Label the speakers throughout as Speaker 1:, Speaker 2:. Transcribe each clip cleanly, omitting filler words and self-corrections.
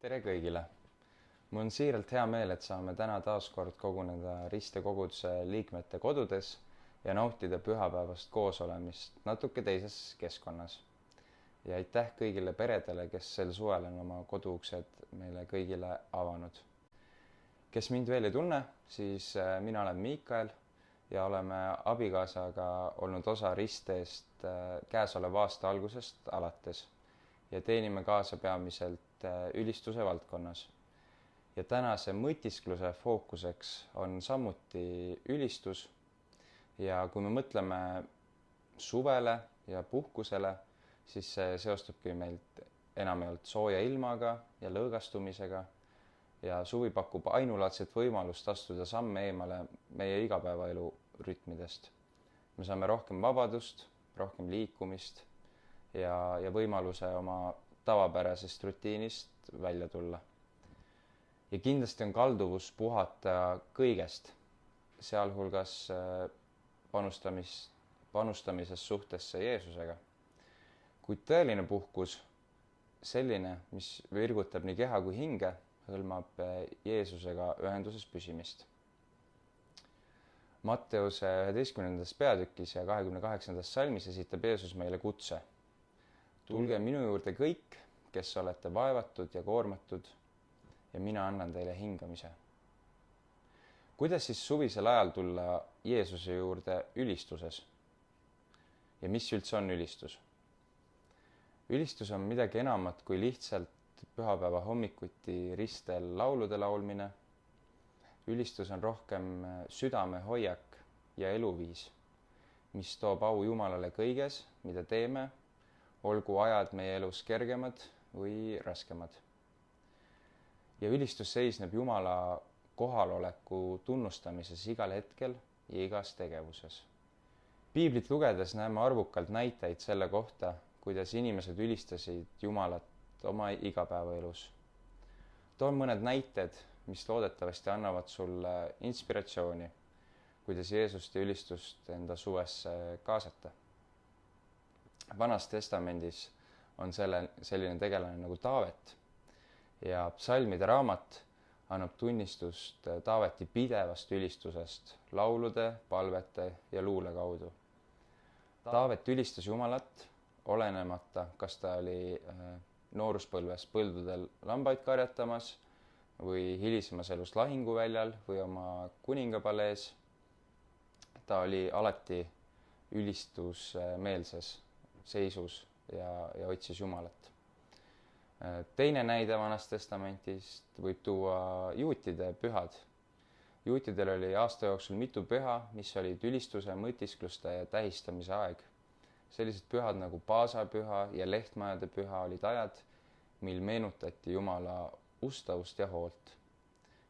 Speaker 1: Tere kõigile! Mul on siiralt hea meel, et saame täna taas kord koguneda Riste koguduse liikmete kodudes ja nautida pühapäevast koosolemist natuke teises keskkonnas. Ja aitäh kõigile peredele, kes sel suvel on oma koduuksed meile kõigile avanud. Kes mind veel ei tunne, siis mina olen Miikael ja oleme abikaasaga olnud osa Risteest käesoleva aasta algusest alates ja teenime kaasa peamiselt ülistuse valdkonnas. Ja tänase mõtiskluse fookuseks on samuti ülistus ja kui me mõtleme suvele ja puhkusele, siis see seostubki meilt enamjaolt sooja ilmaga ja lõõgastumisega ja suvi pakub ainulaadset võimalust astuda samme eemale meie igapäevaelu rütmidest. Me saame rohkem vabadust, rohkem liikumist ja võimaluse oma tavapärasest rutiinist välja tulla. Ja kindlasti on kalduvus puhata kõigest, sealhulgas panustamises suhtesse Jeesusega. Kuid tõeline puhkus, selline, mis virgutab nii keha kui hinge, hõlmab Jeesusega ühenduses püsimist. Matteuse 11. peatükis ja 28. salmis esitab Jeesus meile kutse. Tulge minu juurde kõik, kes olete vaevatud ja koormatud ja mina annan teile hingamise. Kuidas siis suvisel ajal tulla Jeesuse juurde ülistuses? Ja mis üldse on ülistus? Ülistus on midagi enamat kui lihtsalt pühapäeva hommikuti ristel laulude laulmine. Ülistus on rohkem südamehoiak ja eluviis, mis toob au Jumalale kõiges, mida teeme, olgu ajad meie elus kergemad või raskemad. Ja ülistus seisneb Jumala kohaloleku tunnustamises igal hetkel ja igas tegevuses. Piiblit lugedes näeme arvukalt näiteid selle kohta, kuidas inimesed ülistasid Jumalat oma igapäevaelus. Toon mõned näited, mis loodetavasti annavad sulle inspiratsiooni, kuidas Jeesust ja ülistust enda suvesse kaasata. Vanas testamendis on selline tegelane nagu Taavet ja psalmide raamat annab tunnistust Taaveti pidevast ülistusest laulude, palvete ja luule kaudu. Taavet ülistas Jumalat, olenemata, kas ta oli nooruspõlves põldudel lambaid karjatamas või hilisemas elus lahinguväljal või oma kuningapalees. Ta oli alati ülistusmeelses seisus ja otsis Jumalat. Teine näide Vanast testamentist võib tuua juutide pühad. Juutidel oli aasta jooksul mitu püha, mis olid ülistuse, mõtiskluste ja tähistamise aeg. Sellised pühad nagu Paasapüha ja Lehtmajade püha olid ajad, mil meenutati Jumala ustavust ja hoolt.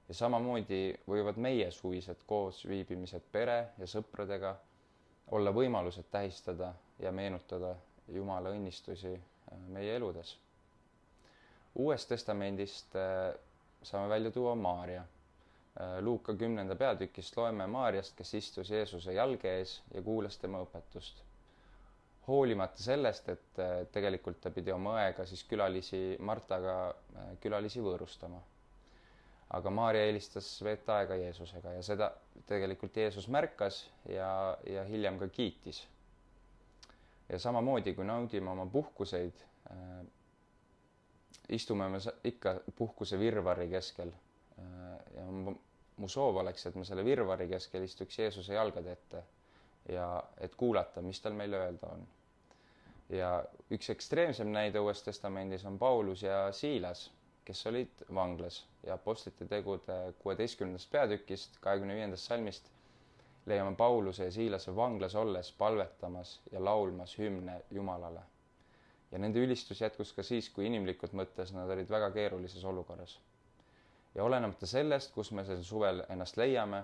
Speaker 1: Ja samamoodi võivad meie suvised koosviibimised pere ja sõpradega olla võimalused tähistada ja meenutada Jumala õnnistusi meie eludes. Uuest testamendist saame välja tuua Maaria. Luuka 10. peatükist loeme Maariast, kes istus Jeesuse jalge ees ja kuulas tema õpetust. Hoolimata sellest, et tegelikult ta pidi oma õega Martaga külalisi võõrustama. Aga Maaria eelistas veeta aega Jeesusega ja seda tegelikult Jeesus märkas ja hiljem ka kiitis. Ja samamoodi, kui naudime oma puhkuseid, istume me ikka puhkuse virvarri keskel. Ja mu soov oleks, et me selle virvarri keskel istuks Jeesuse jalgade ette ja et kuulata, mis tal meile öelda on. Ja üks ekstreemsem näide Uues testamendis on Paulus ja Siilas, kes olid vanglas ja Apostlite tegude 16. peatükist 25. salmist leiame Pauluse ja Siilase vanglas olles palvetamas ja laulmas hümne Jumalale. Ja nende ülistus jätkus ka siis, kui inimlikult mõttes nad olid väga keerulises olukorras. Ja olenemata sellest, kus me sel suvel ennast leiame,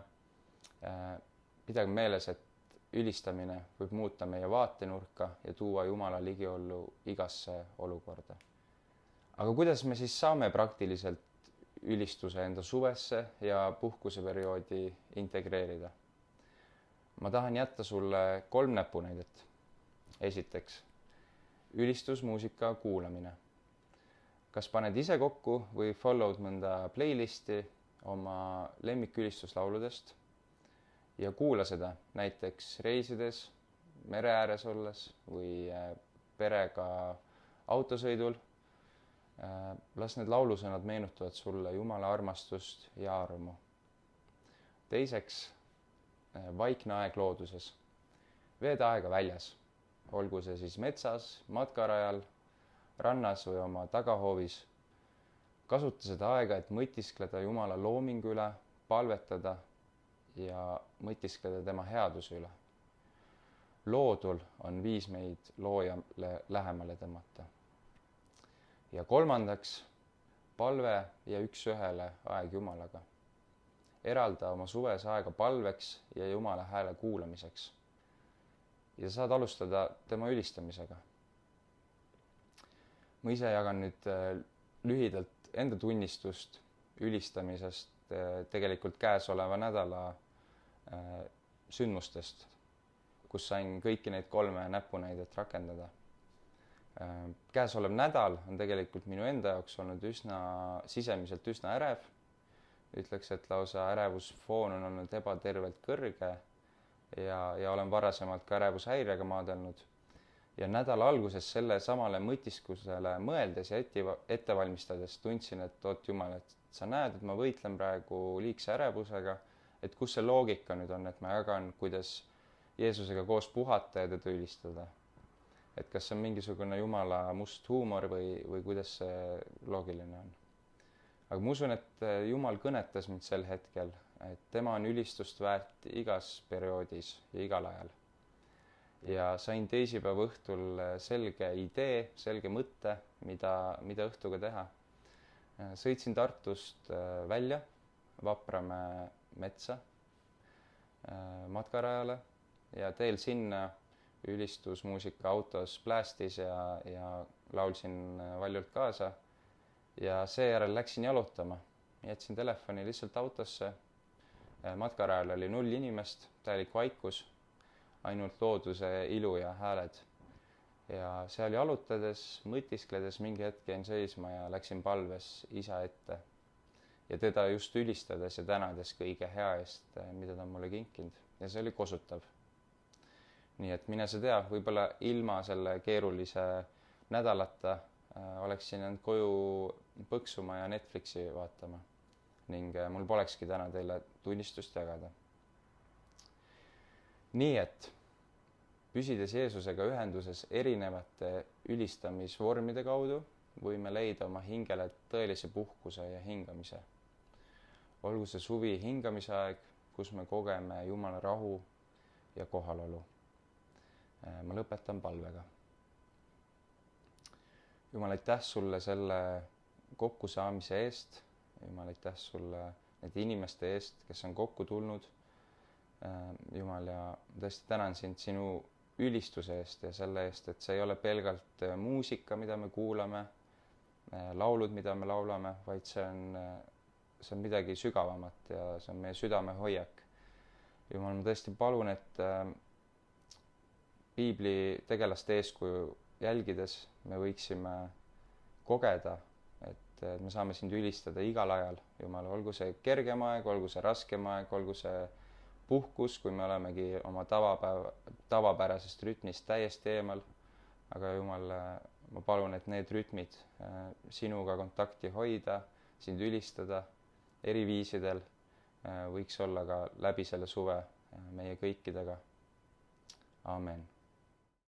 Speaker 1: pidage meeles, et ülistamine võib muuta meie vaatenurka ja tuua Jumala ligiollu igasse olukorda. Aga kuidas me siis saame praktiliselt ülistuse enda suvesse ja puhkuseperioodi integreerida? Ma tahan jätta sulle 3 näpunäidet. Esiteks, ülistusmuusika kuulamine. kas paned ise kokku või follow'd mõnda playlisti oma lemmikülistuslauludest ja kuula seda näiteks reisides, mere ääres olles või perega autosõidul. Las need laulusõnad meenutavad sulle Jumala armastust ja armu. Teiseks, vaikne aeg looduses. Veeda aega väljas, olgu see siis metsas, matkarajal, rannas või oma tagahoovis. Kasuta seda aega, et mõtiskleda Jumala loomingu üle, palvetada ja mõtiskleda tema headuse üle. Loodul on viis meid loojale lähemale tõmmata. Ja kolmandaks, palve ja üks-ühele aeg Jumalaga. Eralda oma suves aega palveks ja Jumala hääle kuulamiseks. Ja saad alustada tema ülistamisega. Ma ise jagan nüüd lühidalt enda tunnistust ülistamisest tegelikult käesoleva nädala sündmustest, kus sain kõiki neid 3 näpunäidet rakendada. Käesolev nädal on tegelikult minu enda jaoks olnud sisemiselt üsna ärev. Ütleks, et lausa ärevusfoon on olnud ebatervelt kõrge ja olen varasemalt ka ärevushäirega maadelnud. Ja nädala alguses selle samale mõtiskusele mõeldes ja ette valmistades tundsin, et oot Jumal, et sa näed, et ma võitlen praegu liigse ärevusega, et kus see loogika nüüd on, et ma jagan, kuidas Jeesusega koos puhata ja teda ülistada. Et kas see on mingisugune Jumala must huumor või kuidas see loogiline on. Aga ma usun, et Jumal kõnetas mind sel hetkel, et tema on ülistust väärt igas perioodis ja igal ajal. Ja sain teisipäeva õhtul selge idee, selge mõtte, mida õhtuga teha. Sõitsin Tartust välja, Vapramäe metsa, matkarajale ja teel sinna ülistusmuusika autos plästis ja laulsin valjult kaasa ja seejärel läksin jalutama. Jätsin telefoni lihtsalt autosse. Matkarajal oli 0 inimest, täielik vaikus, ainult looduse ilu ja hääled. Ja seal jalutades, mõtiskledes mingi hetk jäin seisma ja läksin palves isa ette. Ja teda just ülistades ja tänades kõige hea eest, mida ta mulle kinkinud. Ja see oli kosutav. Nii et mine sa tea, võib-olla ilma selle keerulise nädalata oleksin jäänud koju põksuma ja Netflixi vaatama. Ning mul polekski täna teile tunnistust jagada. Nii et püsides Jeesusega ühenduses erinevate ülistamisvormide kaudu, võime leida oma hingele tõelise puhkuse ja hingamise. Olgu see suvi hingamise aeg, kus me kogeme Jumala rahu ja kohalolu. Ma lõpetan palvega. Jumal, aitäh sulle selle kokkusaamise eest. Jumal, aitäh sulle nende inimeste eest, kes on kokku tulnud. Jumal, ja tõesti tänan sind sinu ülistuse eest ja selle eest, et see ei ole pelgalt muusika, mida me kuulame, laulud, mida me laulame, vaid see on midagi sügavamat ja see on meie südame hoiak. Jumal, ma tõesti palun, et piibli tegelaste eeskuju jälgides me võiksime kogeda, et me saame sind ülistada igal ajal. Jumal, olgu see kergem aeg, olgu see raskem aeg, olgu see puhkus, kui me olemegi oma tavapärasest rütmist täiesti eemal. Aga Jumal, ma palun, et need rütmid sinuga kontakti hoida, sind ülistada eri viisidel võiks olla ka läbi selle suve meie kõikidega. Amen.